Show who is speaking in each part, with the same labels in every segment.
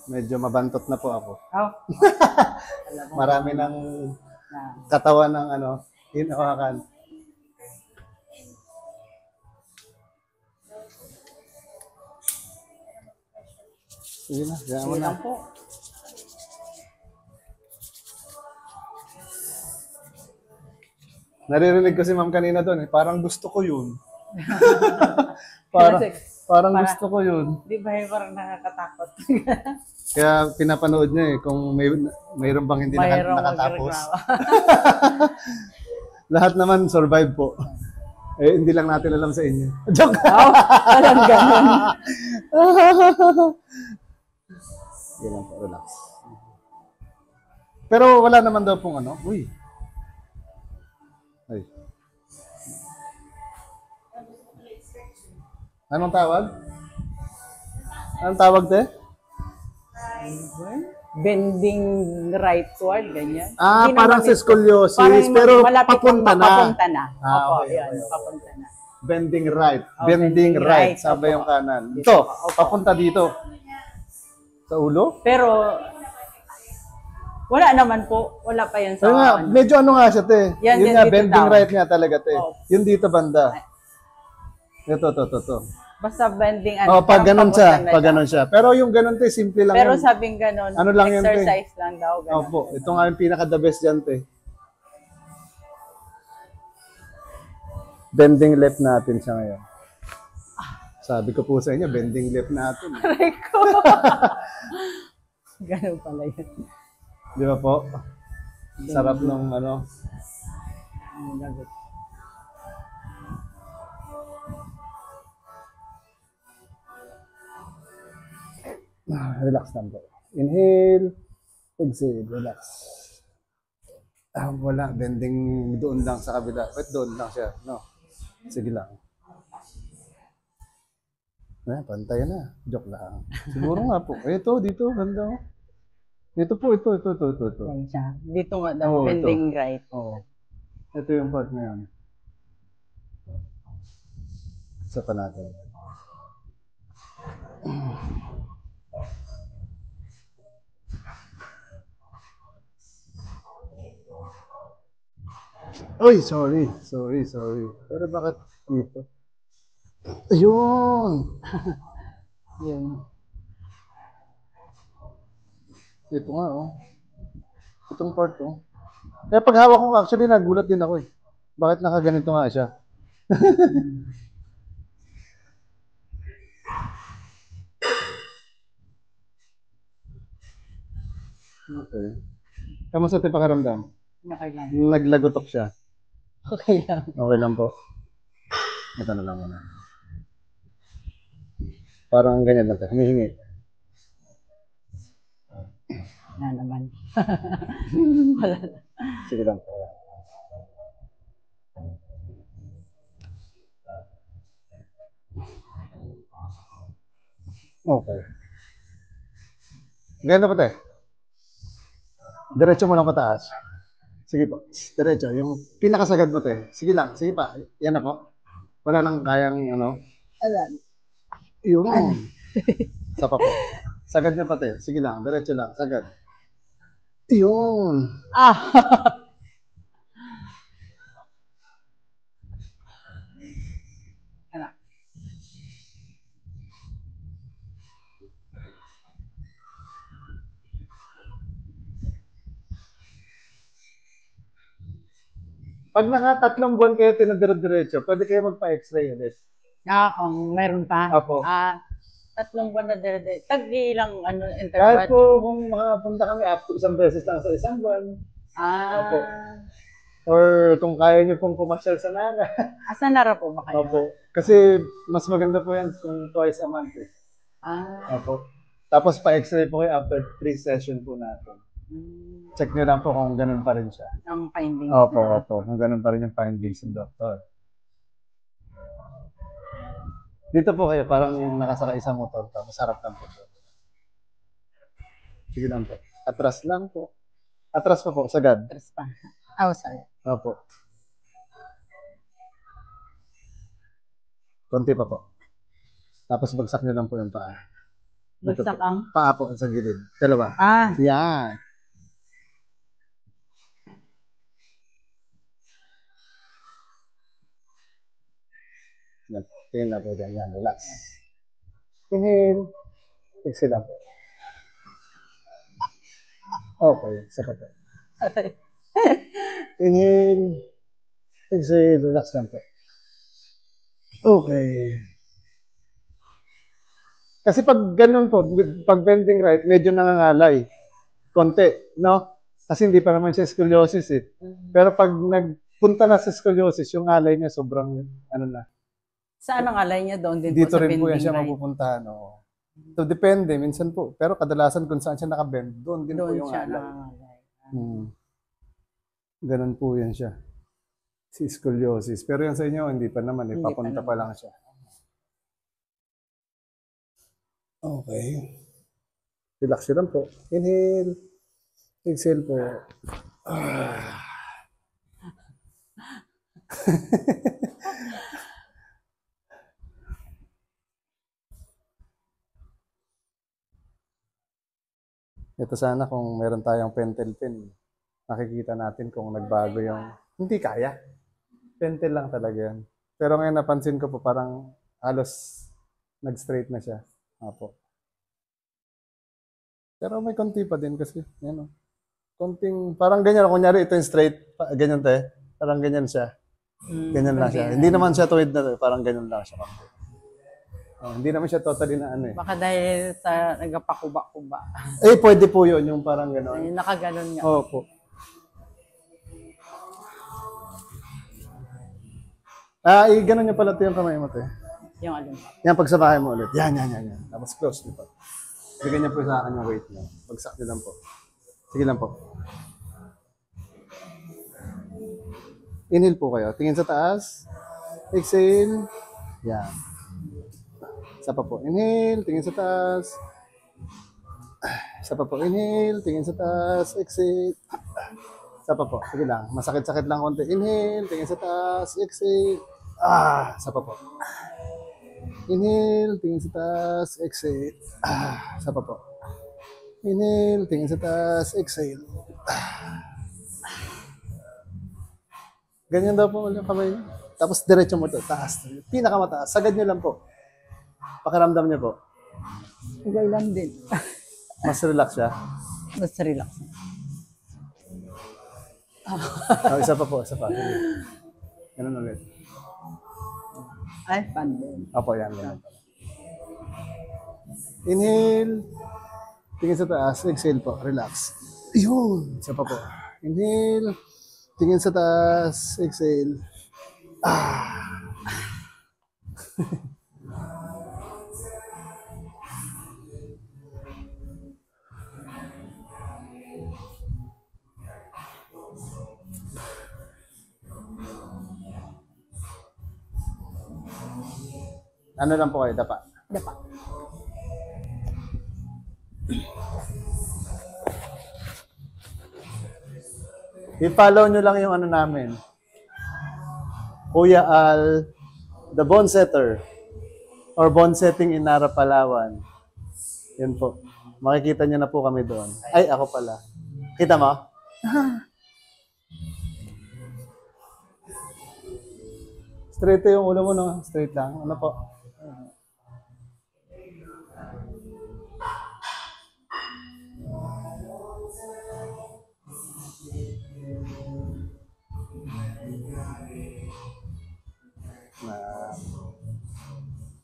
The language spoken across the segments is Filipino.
Speaker 1: Medyo mabantot na po ako.
Speaker 2: Oh.
Speaker 1: Marami ng katawan ng hinahawakan. Sige na, gawin mo na.
Speaker 2: Po.
Speaker 1: Naririnig ko si ma'am kanina doon, parang gusto ko yun. parang gusto ko yun.
Speaker 2: Di ba parang nakakatakot?
Speaker 1: Kaya pinapanood niya kung mayroon bang hindi nakatapos. Lahat naman survive po. Hindi lang natin alam sa inyo. Joke!
Speaker 2: Walang ganun.
Speaker 1: Ganun po, relax. Pero wala naman daw pong uy. Ay. Anong tawag? Anong tawag, te?
Speaker 2: Bending rightward, ganyan.
Speaker 1: Parang sa scoliosis, pero papunta na.
Speaker 2: Papunta na. Opo,
Speaker 1: Okay,
Speaker 2: yun,
Speaker 1: okay.
Speaker 2: papunta na.
Speaker 1: Bending right.
Speaker 2: Oh,
Speaker 1: bending right. Sabi
Speaker 2: Opo.
Speaker 1: yung kanan. Ito, papunta dito. Sa ulo?
Speaker 2: Pero, wala naman po. Wala pa yan sa...
Speaker 1: Nga, medyo nga siya, te.
Speaker 2: Yan,
Speaker 1: Yun
Speaker 2: yan,
Speaker 1: nga,
Speaker 2: dito
Speaker 1: bending
Speaker 2: down.
Speaker 1: right nga talaga, te.
Speaker 2: Oh.
Speaker 1: Yun dito banda. Ito.
Speaker 2: Basta bending
Speaker 1: Pag ganun siya,
Speaker 2: papunta na
Speaker 1: pag ganun siya. Pero yung ganun, te, simple lang
Speaker 2: Pero
Speaker 1: yun.
Speaker 2: sabing ganun,
Speaker 1: Ano lang yun, te?
Speaker 2: exercise lang daw. Ganun.
Speaker 1: Opo, ito nga yung pinaka-the best dyan, te. Bending left natin siya ngayon. Sabi ko po sa inyo, bending left natin.
Speaker 2: Aray ko. Ganun pala yun.
Speaker 1: Di ba po? Sarap nung
Speaker 2: Lagot.
Speaker 1: Relax lang po. Inhale, exhale, relax. Wala, bending doon lang sa kabila. Wait, doon lang siya. No. Sige lang. Pantay na. Joke lang. Siguro nga po. Ito, dito, ganda. Ito po, ito.
Speaker 2: Yan siya. Dito nga daw,
Speaker 1: Oo,
Speaker 2: bending right.
Speaker 1: Oo. Ito yung part na yan. Isa pa natin. Uy, sorry. Pero bakit dito? Ayun!
Speaker 2: Yun.
Speaker 1: Ito nga, Itong part, Kaya pag hawak ko, actually, nagulat din ako, Bakit nakaganito nga siya? Okay. Kamusta tayo pakaramdam?
Speaker 2: Okay lang.
Speaker 1: Naglagotok siya.
Speaker 2: Okay lang.
Speaker 1: Okay lang po. Ito na lang muna. Parang ganyan lang tayo. Humihingi.
Speaker 2: Na naman. Wala na.
Speaker 1: Sige lang po. Okay. Ganyan pa tayo. Diretso mo lang pataas. Sige po. Diretso. Yung pinakasagad mo tayo. Sige lang. Sige pa. Yan na po. Wala nang kayang
Speaker 2: Alam.
Speaker 1: Yun. Isa pa po. Sagad niya pa tayo. Sige lang. Diretso lang. Sagad. Yun.
Speaker 2: Anak.
Speaker 1: Pag naka 3 buwan kayo tinadire-diretso, pwede kayo magpa-x-ray ulit.
Speaker 2: Kung meron pa.
Speaker 1: Opo.
Speaker 2: 3 buwan na dede. Tag-ilang
Speaker 1: Kahit
Speaker 2: interval.
Speaker 1: po kung makapunta kami up to isang beses lang sa isang buwan. Opo. Or kung kaya niyo pong pumasyal sa Nara.
Speaker 2: Asan nara po ba kayo?
Speaker 1: Opo. Kasi mas maganda po yan kung twice a month. Opo. Tapos pa-x-ray po kayo after 3 session po natin. Check niyo lang po kung ganun pa rin siya.
Speaker 2: Ang findings.
Speaker 1: Opo. Kung ganun pa rin yung findings ng doktor. Dito po kayo, parang nakasakay sa motor. Tapos harap lang po. Sige lang po. Atras lang po. Atras pa po, sagad.
Speaker 2: Atras pa. Sorry.
Speaker 1: Opo. konti pa po. Tapos bagsak nyo lang po yung paa.
Speaker 2: Bagsak ang?
Speaker 1: Paa po sa gilid. Dalawa.
Speaker 2: Ah.
Speaker 1: Yan. Tingin na po dyan. Yan, relax. Inhale. Exhale lang po. Okay, sa po. Inhale. Exhale. Relax lang po. Okay. Kasi pag ganun po, pag bending right, medyo nangangalay. Konti, no? Kasi hindi pa naman siya scoliosis eh. Pero pag nagpunta na sa scoliosis, yung alay niya sobrang, ano na.
Speaker 2: Saan ang alay niya? Doon din
Speaker 1: Dito
Speaker 2: po sa
Speaker 1: rin po yan
Speaker 2: bending
Speaker 1: siya
Speaker 2: right?
Speaker 1: mapupuntahan. No? So, depende, minsan po. Pero kadalasan kung saan siya nakabend, doon din po
Speaker 2: Doon
Speaker 1: yung
Speaker 2: siya
Speaker 1: alay.
Speaker 2: nangangalay.
Speaker 1: Ganun po yan siya. Si scoliosis. Pero yan sa inyo, hindi pa naman.
Speaker 2: Hindi
Speaker 1: Papunta
Speaker 2: pa
Speaker 1: pa lang siya. Okay. Relax yun lang po. Inhale. Exhale po. Ito sana kung meron tayong pentel pen, makikita natin kung nagbago yung... Hindi kaya. Pentel lang talaga yan. Pero ngayon napansin ko po parang halos nag-straight na siya. Apo. Pero may konti pa din kasi. Yan o. Konting, parang ganyan. Kunyari ito yung straight. Ganyan tayo. Parang ganyan siya. Ganyan lang siya. Hindi naman siya tuwid na to. Parang ganyan lang siya. Hindi naman siya totally na ano eh.
Speaker 2: Baka dahil sa nagpakuba-kuba.
Speaker 1: Eh, pwede po yun. Yung parang gano'n.
Speaker 2: Ay, nakaganon nga.
Speaker 1: Opo. Ganun niya pala ito yung kamay mo, te.
Speaker 2: Yung alin.
Speaker 1: Yan, pagsabahin mo ulit. Yan. Tapos close niyo po. Bigyan niyo po sa akin yung weight niyo. Bagsak niyo lang po. Sige lang po. Inhale po kayo. Tingin sa taas. Exhale. Yan. Isa pa po. Inhale. Tingin sa taas. Isa pa po. Inhale. Tingin sa taas. Exhale. Isa pa po. Sige lang. Masakit-sakit lang konti. Inhale. Tingin sa taas. Exhale. Isa pa po. Inhale. Tingin sa taas. Exhale. Isa pa po. Inhale. Tingin sa taas. Exhale. Ganyan daw po ulit kamay. Tapos diretso mo ito. Taas. Pinakamataas. Sagad nyo lang po. Pakiramdam niyo po.
Speaker 2: Higay lang din.
Speaker 1: Mas relax siya.
Speaker 2: Mas relax.
Speaker 1: Isa pa po. Isa pa. Ganun ulit.
Speaker 2: Ay, fun din.
Speaker 1: Opo, yan. Inhale. Tingin sa taas. Exhale po. Relax. Yun. Isa pa po. Inhale. Tingin sa taas. Exhale. Ano lang po kayo? Dapa.
Speaker 2: Dapa.
Speaker 1: I-follow nyo lang yung ano namin. Kuya Al, the bone setter or bone setting in Nara, Palawan. Yun po. Makikita nyo na po kami doon. Ay, ako pala. Kita mo? Straight yung ulo mo, no? Straight lang. Ano po?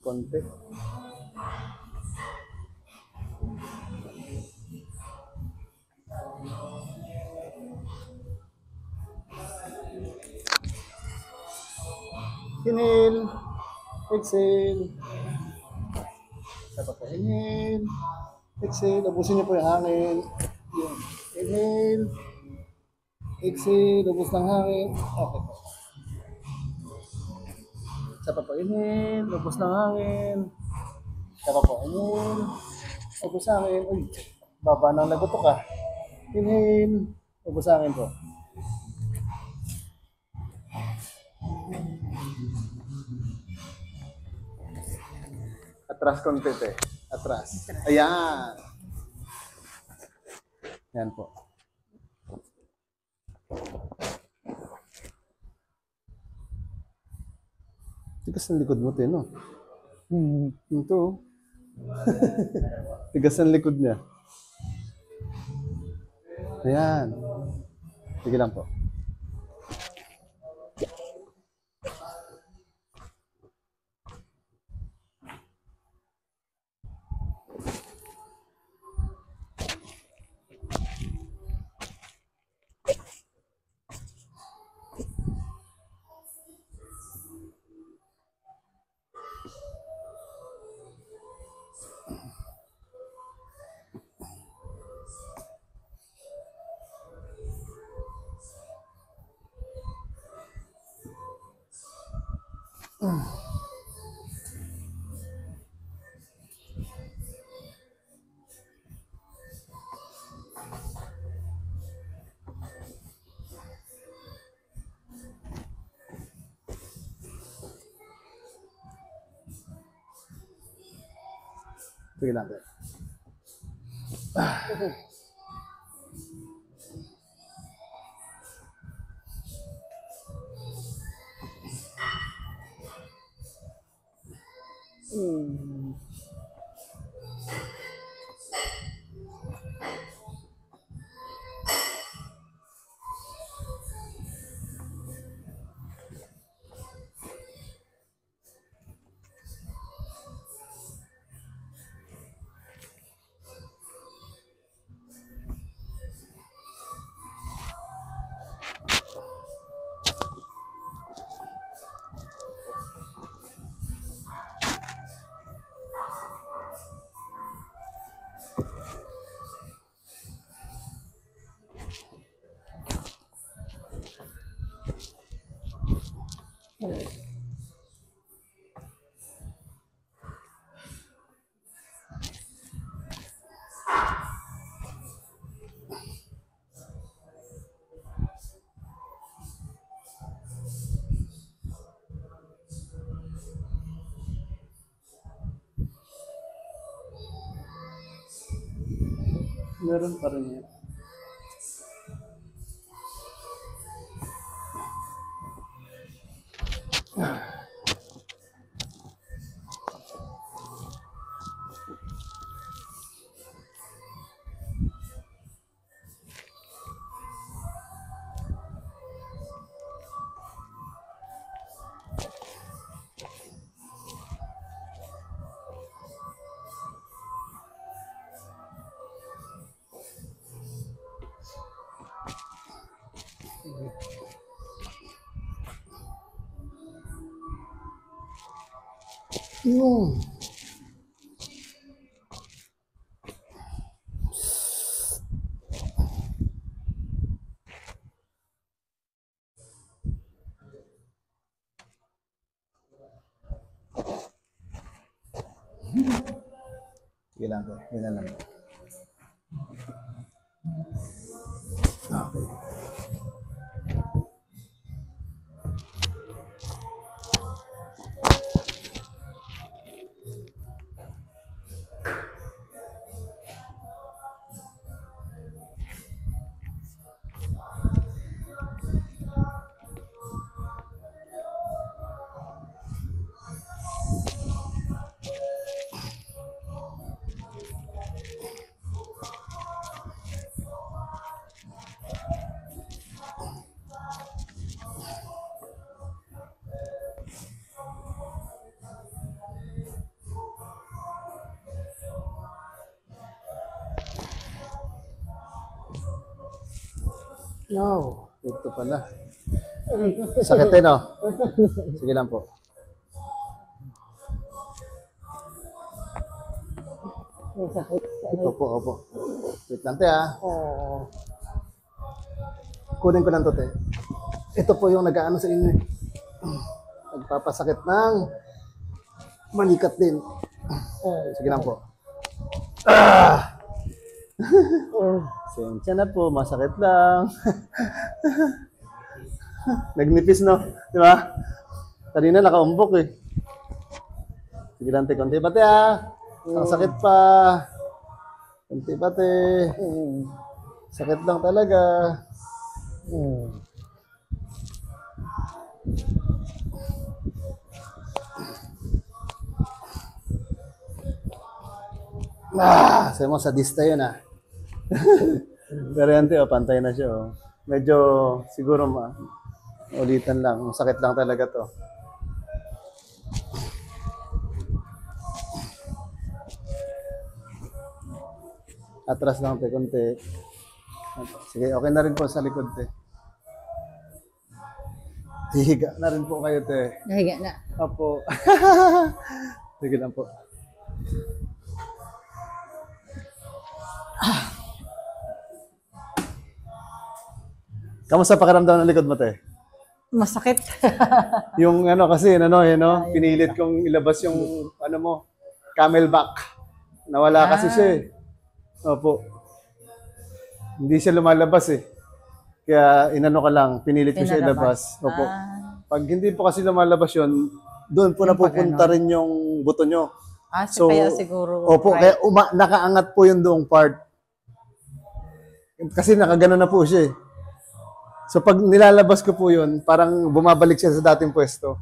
Speaker 1: Konti. Inhale. Exhale. Dapat po. Inhale. Exhale. Ubusin niyo po yung hangin. Yun. Inhale. Exhale. Ubus ng hangin. Okay po. Isa pa po. Inhale. Ubus ng hangin. Isa pa po. Inhale. Ubus hangin. Uy. Baba nang nagutok ka. Inhale. Ubus hangin po. Atras konti, te. Atras. Ayan. Yan po. Tigas ang likod mo, te, no? Ito. Oh. Tigas ang likod niya. Ayan. Sige lang po. Sige lang. Meron pa rin yan. Yung. Sige lang po. Yun na lang. Okay. No, ito pala. Sakit eh, no? Sige lang po. Opo, opo. Wait lang, te, ah. Kunin ko lang to, te. Ito po yung nag-aano sa inyo. Nagpapasakit ng manikat din. Sige lang po. Sensya na po, masakit lang. Nagnipis, no? Di ba? Kanina nakaumbok eh. Sige lang, te. Konti pa, te, ah. Ang sakit pa. Konti pa, te. Sakit lang talaga. Sabi mo, sadista yun, ah. Pero yan, te, oh, pantay na siya, oh. Medyo, siguro, ulitan lang. Sakit lang talaga to. Atras lang, te, konti. Sige, okay na rin po sa likod, te. Hihiga na rin po kayo, te.
Speaker 2: Nahiga na.
Speaker 1: Opo. Sige lang po. Kamusta pakiramdam ng likod mo, te?
Speaker 2: Masakit.
Speaker 1: Yung ano kasi, pinilit kong ilabas yung, camelback. Nawala kasi siya eh. Opo. Hindi siya lumalabas eh. Kaya inano ka lang, pinilit ko siya ilabas. Opo. Pag hindi po kasi lumalabas yun, doon po napupunta rin yung buto nyo.
Speaker 2: Kaya siguro.
Speaker 1: Opo, kaya nakaangat po yung doong part. Kasi nakagano na po siya eh. So pag nilalabas ko po yun, parang bumabalik siya sa dating pwesto.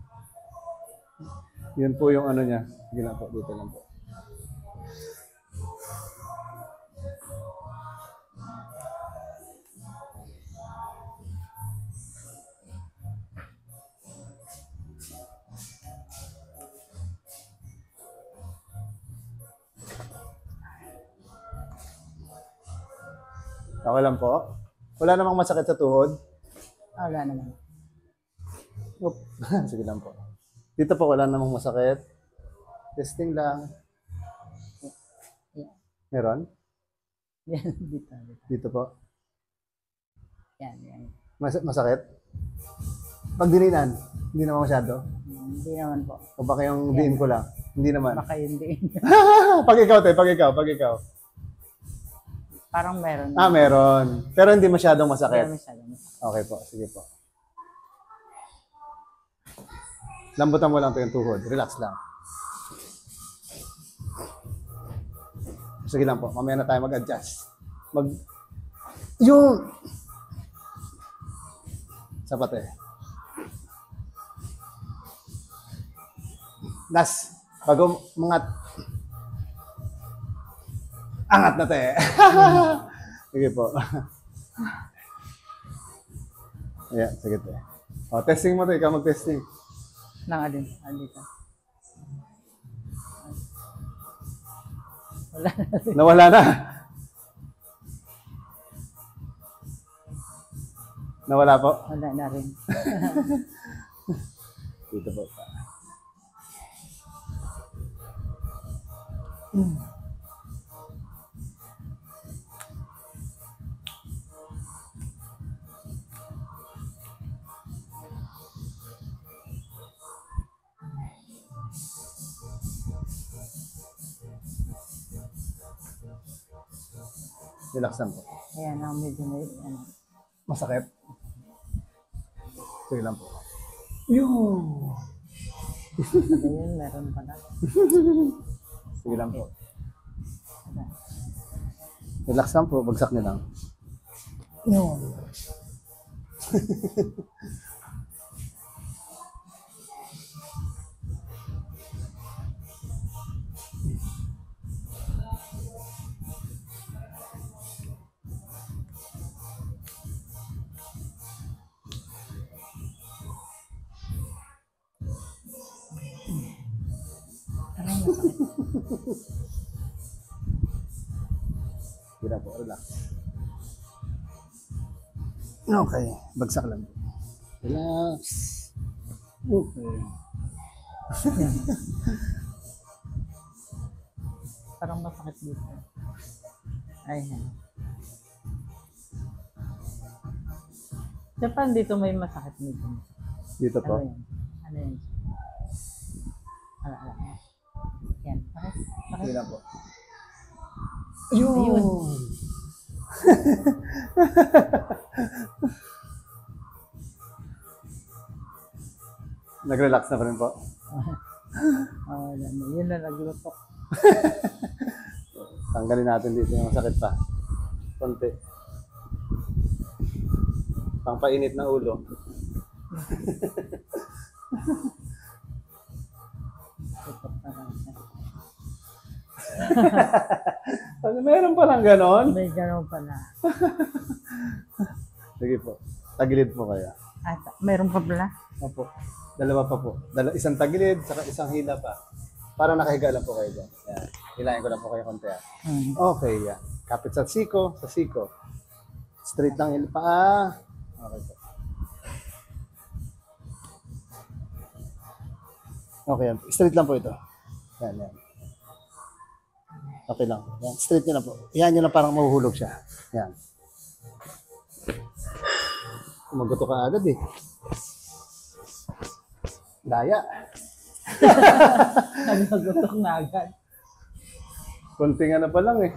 Speaker 1: Yun po yung ano niya. Sige lang po, dito lang po. Okay lang po. Wala namang masakit sa tuhod.
Speaker 2: Wala naman.
Speaker 1: Oop. Sige lang po. Dito po wala namang masakit. Testing lang. Meron?
Speaker 2: Yan, dito.
Speaker 1: Dito po.
Speaker 2: Yan.
Speaker 1: Masakit? Pag dininan, hindi naman masyado.
Speaker 2: Hindi naman po.
Speaker 1: O baka yung diin ko lang. Hindi naman.
Speaker 2: Baka hindi.
Speaker 1: Pag ikaw, te. Pag ikaw.
Speaker 2: Parang meron.
Speaker 1: Meron. Pero hindi masyadong masakit.
Speaker 2: Hindi masyadong masakit.
Speaker 1: Okay po. Sige po. Lambutan mo lang ito yung tuhod. Relax lang. Sige lang po. Mamaya na tayo mag-adjust. Yung... Sapat eh. Last. Bago mga... Angat na te. Sige po. Yeah, sige te. O, testing mo te. Ikaw mag-testing.
Speaker 2: Nang dito. Wala na.
Speaker 1: Nawala na. Nawala po?
Speaker 2: Wala na rin.
Speaker 1: Dito po. Relax lang po.
Speaker 2: Ayan, ang medyo may,
Speaker 1: Masakit? Sige lang po. Yung...
Speaker 2: Ayun, meron pa na.
Speaker 1: Sige lang po. Relax lang po. Bagsak niyo lang.
Speaker 2: Yun.
Speaker 1: Sige lang po. Relax. Okay. Bagsak lang. Relax. Okay.
Speaker 2: Parang masakit dito. Ayan. Japan dito may masakit dito.
Speaker 1: Dito po.
Speaker 2: Ano yun? Ala. Yan.
Speaker 1: Sige lang po.
Speaker 2: Ayun.
Speaker 1: Nag-relax na pa rin po.
Speaker 2: Yun na naglutok.
Speaker 1: Tanggalin natin dito yung sakit pa. Konti. Pangpainit na ulo.
Speaker 2: Lutok na lang siya.
Speaker 1: Meron palang ganon?
Speaker 2: May gano'n pala.
Speaker 1: Sige po. Tagilid po kaya.
Speaker 2: At mayroon pa pala.
Speaker 1: Opo. Dalawa pa po. Isang tagilid, saka isang hila pa. Para nakahiga lang po kayo dyan. Yan. Hilahin ko lang po kayo konti. Okay, yan. Kapit sa siko, Straight lang yung paa. Okay po. Okay, yan. Straight lang po ito. Yan, yan. Okay lang. Yan. Straight nyo lang po. Yan nyo lang parang mahuhulog siya. Yan. Umagoto ka agad eh. Daya.
Speaker 2: Naglutok na agad.
Speaker 1: Konting ano pa lang eh.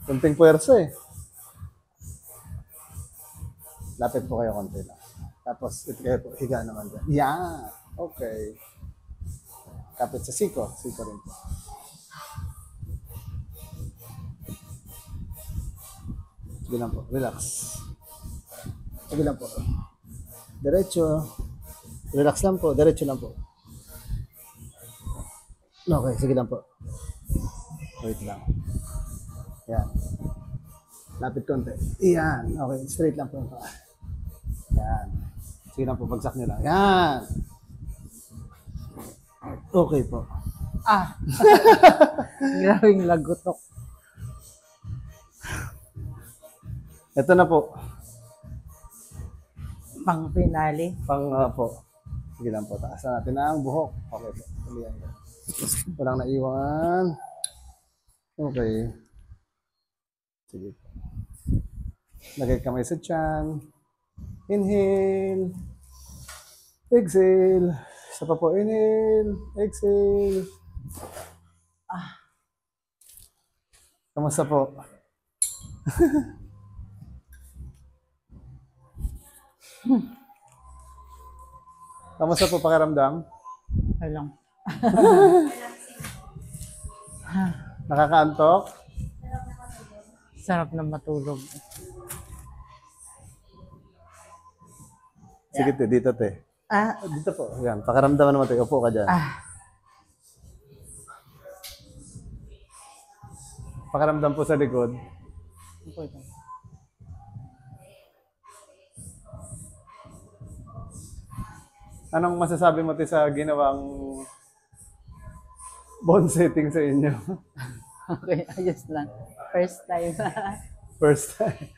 Speaker 1: Konting puwersa eh. Lapit po kayo konti lang. Tapos ito kayo po, higa naman dyan. Yeah! Okay. Kapit sa siko. Siko rin po. Sige lang po. Relax. Sige lang po. Diretso. Relax lang po. Diretso lang po. Okay. Sige lang po. Wait lang. Yan. Lapit konti. Yan. Okay. Straight lang po. Yan. Sige lang po. Bagsak nyo lang. Yan. Okay po.
Speaker 2: Grabing lagutok.
Speaker 1: Ito na po.
Speaker 2: Pang finale.
Speaker 1: Po. Sige lang po. Taasan natin ang buhok. Okay po. Tulihan ko. Walang naiwan. Okay. Sige po. Lagay kamay sa tiyan. Inhale. Exhale. Isa pa po. Inhale. Exhale. Kamusta po? Kamusta po pakiramdam?
Speaker 2: Okay lang.
Speaker 1: Nakakaantok?
Speaker 2: Sarap na matulog.
Speaker 1: Sige te, dito te. Dito po. Yan, pakiramdaman naman te. Upo ka dyan. Pakiramdam po sa likod.
Speaker 2: Okay lang.
Speaker 1: Anong masasabi mo te sa ginawang bone setting sa inyo?
Speaker 2: Okay, ayos lang. First time.
Speaker 1: First time.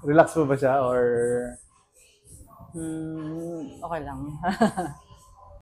Speaker 1: Relax po ba siya or
Speaker 2: Okay lang.